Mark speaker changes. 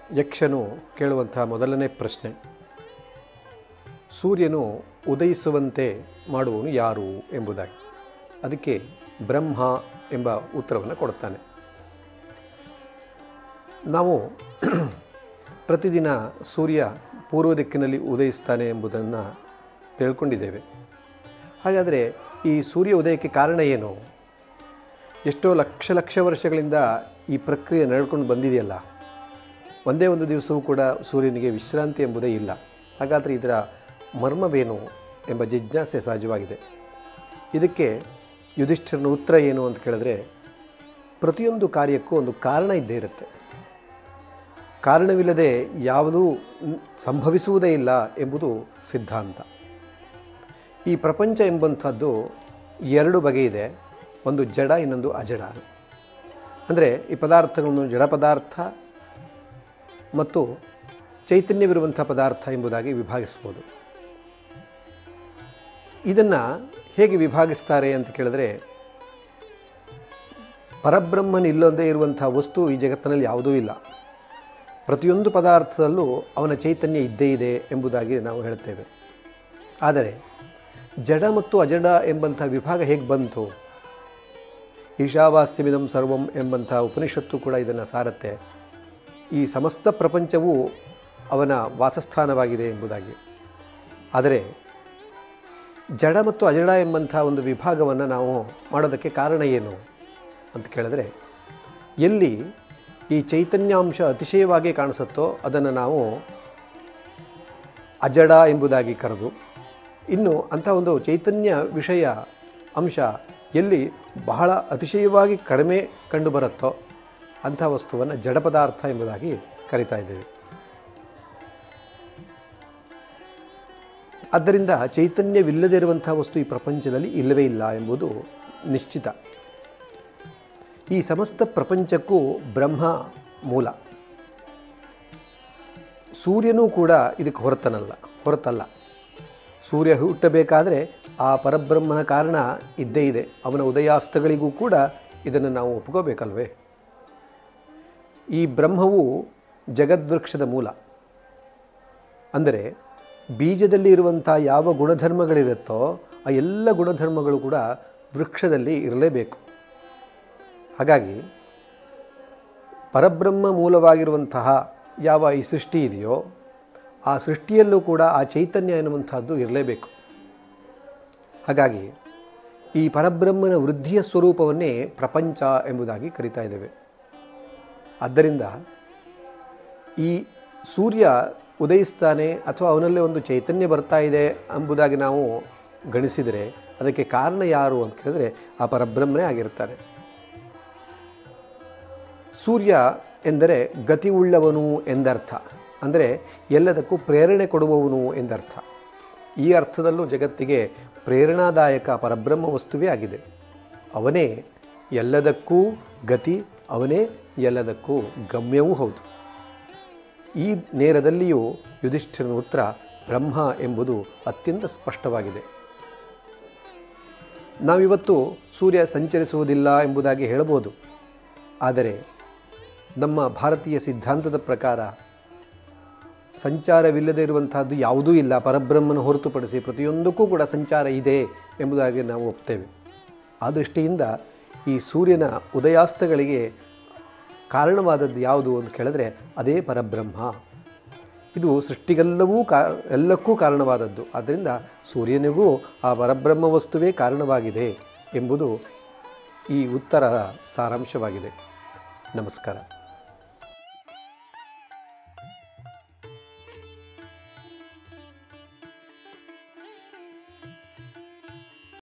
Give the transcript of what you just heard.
Speaker 1: ಯಕ್ಷನು ಕೇಳುವಂಥ ಮೊದಲನೇ ಪ್ರಶ್ನೆ, ಸೂರ್ಯನು ಉದಯಿಸುವಂತೆ ಮಾಡುವವನು ಯಾರು ಎಂಬುದಾಗಿ. ಅದಕ್ಕೆ ಬ್ರಹ್ಮ ಎಂಬ ಉತ್ತರವನ್ನು ಕೊಡುತ್ತಾನೆ. ನಾವು ಪ್ರತಿದಿನ ಸೂರ್ಯ ಪೂರ್ವ ದಿಕ್ಕಿನಲ್ಲಿ ಉದಯಿಸ್ತಾನೆ ಎಂಬುದನ್ನು ತಿಳ್ಕೊಂಡಿದ್ದೇವೆ. ಹಾಗಾದರೆ ಈ ಸೂರ್ಯ ಉದಯಕ್ಕೆ ಕಾರಣ ಏನು? ಎಷ್ಟೋ ಲಕ್ಷ ವರ್ಷಗಳಿಂದ ಈ ಪ್ರಕ್ರಿಯೆ ನಡ್ಕೊಂಡು ಬಂದಿದೆಯಲ್ಲ, ಒಂದೇ ಒಂದು ದಿವಸವೂ ಕೂಡ ಸೂರ್ಯನಿಗೆ ವಿಶ್ರಾಂತಿ ಎಂಬುದೇ ಇಲ್ಲ. ಹಾಗಾದರೆ ಇದರ ಮರ್ಮವೇನು ಎಂಬ ಜಿಜ್ಞಾಸೆ ಸಹಜವಾಗಿದೆ. ಇದಕ್ಕೆ ಯುಧಿಷ್ಠಿರನ ಉತ್ತರ ಏನು ಅಂತ ಕೇಳಿದ್ರೆ, ಪ್ರತಿಯೊಂದು ಕಾರ್ಯಕ್ಕೂ ಒಂದು ಕಾರಣ ಇದ್ದೇ ಇರುತ್ತೆ. ಕಾರಣವಿಲ್ಲದೆ ಯಾವುದೂ ಸಂಭವಿಸುವುದೇ ಇಲ್ಲ ಎಂಬುದು ಸಿದ್ಧಾಂತ. ಈ ಪ್ರಪಂಚ ಎಂಬಂಥದ್ದು ಎರಡು ಬಗೆ ಇದೆ, ಒಂದು ಜಡ, ಇನ್ನೊಂದು ಅಜಡ. ಅಂದರೆ ಈ ಪದಾರ್ಥಗಳನ್ನು ಜಡ ಪದಾರ್ಥ ಮತ್ತು ಚೈತನ್ಯವಿರುವಂಥ ಪದಾರ್ಥ ಎಂಬುದಾಗಿ ವಿಭಾಗಿಸ್ಬೋದು. ಇದನ್ನು ಹೇಗೆ ವಿಭಾಗಿಸ್ತಾರೆ ಅಂತ ಕೇಳಿದ್ರೆ, ಪರಬ್ರಹ್ಮನಿಲ್ಲದೆ ಇರುವಂಥ ವಸ್ತು ಈ ಜಗತ್ತಿನಲ್ಲಿ ಯಾವುದೂ ಇಲ್ಲ. ಪ್ರತಿಯೊಂದು ಪದಾರ್ಥದಲ್ಲೂ ಅವನ ಚೈತನ್ಯ ಇದ್ದೇ ಇದೆ ಎಂಬುದಾಗಿ ನಾವು ಹೇಳ್ತೇವೆ. ಆದರೆ ಜಡ ಮತ್ತು ಅಜಡ ಎಂಬಂಥ ವಿಭಾಗ ಹೇಗೆ ಬಂತು? ಈಶಾವಾಸ್ಯಮಿದಂ ಸರ್ವಂ ಎಂಬಂಥ ಉಪನಿಷತ್ತು ಕೂಡ ಇದನ್ನು ಸಾರುತ್ತೆ. ಈ ಸಮಸ್ತ ಪ್ರಪಂಚವೂ ಅವನ ವಾಸಸ್ಥಾನವಾಗಿದೆ ಎಂಬುದಾಗಿ. ಆದರೆ ಜಡ ಮತ್ತು ಅಜಡ ಎಂಬಂಥ ಒಂದು ವಿಭಾಗವನ್ನು ನಾವು ಮಾಡೋದಕ್ಕೆ ಕಾರಣ ಏನು ಅಂತ ಕೇಳಿದ್ರೆ, ಎಲ್ಲಿ ಈ ಚೈತನ್ಯಾಂಶ ಅತಿಶಯವಾಗಿ ಕಾಣಿಸುತ್ತೋ ಅದನ್ನು ನಾವು ಅಜಡ ಎಂಬುದಾಗಿ ಕರೆದು, ಇನ್ನು ಅಂಥ ಒಂದು ಚೈತನ್ಯ ವಿಷಯ ಅಂಶ ಎಲ್ಲಿ ಬಹಳ ಅತಿಶಯವಾಗಿ ಕಡಿಮೆ ಕಂಡುಬರುತ್ತೋ ಅಂಥ ವಸ್ತುವನ್ನು ಜಡ ಪದಾರ್ಥ ಎಂಬುದಾಗಿ ಕರಿತಾ ಇದ್ದೇವೆ. ಆದ್ದರಿಂದ ಚೈತನ್ಯವಿಲ್ಲದೇ ಇರುವಂಥ ವಸ್ತು ಈ ಪ್ರಪಂಚದಲ್ಲಿ ಇಲ್ಲವೇ ಇಲ್ಲ ಎಂಬುದು ನಿಶ್ಚಿತ. ಈ ಸಮಸ್ತ ಪ್ರಪಂಚಕ್ಕೂ ಬ್ರಹ್ಮ ಮೂಲ. ಸೂರ್ಯನೂ ಕೂಡ ಇದಕ್ಕೆ ಹೊರತಲ್ಲ. ಸೂರ್ಯ ಹುಟ್ಟಬೇಕಾದರೆ ಆ ಪರಬ್ರಹ್ಮನ ಕಾರಣ ಇದ್ದೇ ಇದೆ. ಅವನ ಉದಯಾಸ್ತಗಳಿಗೂ ಕೂಡ ಇದನ್ನು ನಾವು ಒಪ್ಕೋಬೇಕಲ್ವೇ? ಈ ಬ್ರಹ್ಮವು ಜಗದ್ವೃಕ್ಷದ ಮೂಲ. ಅಂದರೆ ಬೀಜದಲ್ಲಿ ಇರುವಂಥ ಯಾವ ಗುಣಧರ್ಮಗಳಿರುತ್ತೋ ಆ ಎಲ್ಲ ಗುಣಧರ್ಮಗಳು ಕೂಡ ವೃಕ್ಷದಲ್ಲಿ ಇರಲೇಬೇಕು. ಹಾಗಾಗಿ ಪರಬ್ರಹ್ಮ ಮೂಲವಾಗಿರುವಂತಹ ಯಾವ ಈ ಸೃಷ್ಟಿ ಇದೆಯೋ ಆ ಸೃಷ್ಟಿಯಲ್ಲೂ ಕೂಡ ಆ ಚೈತನ್ಯ ಎನ್ನುವಂಥದ್ದು ಇರಲೇಬೇಕು. ಹಾಗಾಗಿ ಈ ಪರಬ್ರಹ್ಮನ ವೃದ್ಧಿಯ ಸ್ವರೂಪವನ್ನೇ ಪ್ರಪಂಚ ಎಂಬುದಾಗಿ ಕರಿತಾ ಇದ್ದೇವೆ. ಆದ್ದರಿಂದ ಈ ಸೂರ್ಯ ಉದಯಿಸ್ತಾನೆ ಅಥವಾ ಅವನಲ್ಲೇ ಒಂದು ಚೈತನ್ಯ ಬರ್ತಾ ಇದೆ ಎಂಬುದಾಗಿ ನಾವು ಗಣಿಸಿದರೆ ಅದಕ್ಕೆ ಕಾರಣ ಯಾರು ಅಂತ ಕೇಳಿದ್ರೆ ಆ ಪರಬ್ರಹ್ಮನೇ ಆಗಿರ್ತಾನೆ. ಸೂರ್ಯ ಎಂದರೆ ಗತಿ ಉಳ್ಳವನು ಎಂದರ್ಥ. ಅಂದರೆ ಎಲ್ಲದಕ್ಕೂ ಪ್ರೇರಣೆ ಕೊಡುವವನು ಎಂದರ್ಥ. ಈ ಅರ್ಥದಲ್ಲೂ ಜಗತ್ತಿಗೆ ಪ್ರೇರಣಾದಾಯಕ ಪರಬ್ರಹ್ಮ ವಸ್ತುವೇ ಆಗಿದೆ. ಅವನೇ ಎಲ್ಲದಕ್ಕೂ ಗತಿ, ಅವನೇ ಎಲ್ಲದಕ್ಕೂ ಗಮ್ಯವೂ ಹೌದು. ಈ ನೇರದಲ್ಲಿಯೂ ಯುಧಿಷ್ಠಿರನ ಉತ್ತರ ಬ್ರಹ್ಮ ಎಂಬುದು ಅತ್ಯಂತ ಸ್ಪಷ್ಟವಾಗಿದೆ. ನಾವಿವತ್ತು ಸೂರ್ಯ ಸಂಚರಿಸುವುದಿಲ್ಲ ಎಂಬುದಾಗಿ ಹೇಳಬಹುದು. ಆದರೆ ನಮ್ಮ ಭಾರತೀಯ ಸಿದ್ಧಾಂತದ ಪ್ರಕಾರ ಸಂಚಾರವಿಲ್ಲದೆ ಇರುವಂತಹದ್ದು ಯಾವುದೂ ಇಲ್ಲ. ಪರಬ್ರಹ್ಮನ ಹೊರತುಪಡಿಸಿ ಪ್ರತಿಯೊಂದಕ್ಕೂ ಕೂಡ ಸಂಚಾರ ಇದೆ ಎಂಬುದಾಗಿ ನಾವು ಒಪ್ತೇವೆ. ಆ ದೃಷ್ಟಿಯಿಂದ ಈ ಸೂರ್ಯನ ಉದಯಾಸ್ತಗಳಿಗೆ ಕಾರಣವಾದದ್ದು ಯಾವುದು ಅಂತ ಕೇಳಿದ್ರೆ ಅದೇ ಪರಬ್ರಹ್ಮ. ಇದು ಸೃಷ್ಟಿಗೆಲ್ಲವೂ ಎಲ್ಲಕ್ಕೂ ಕಾರಣವಾದದ್ದು. ಆದ್ದರಿಂದ ಸೂರ್ಯನಿಗೂ ಆ ಪರಬ್ರಹ್ಮ ವಸ್ತುವೇ ಕಾರಣವಾಗಿದೆ ಎಂಬುದು ಈ ಉತ್ತರದ ಸಾರಾಂಶವಾಗಿದೆ. ನಮಸ್ಕಾರ.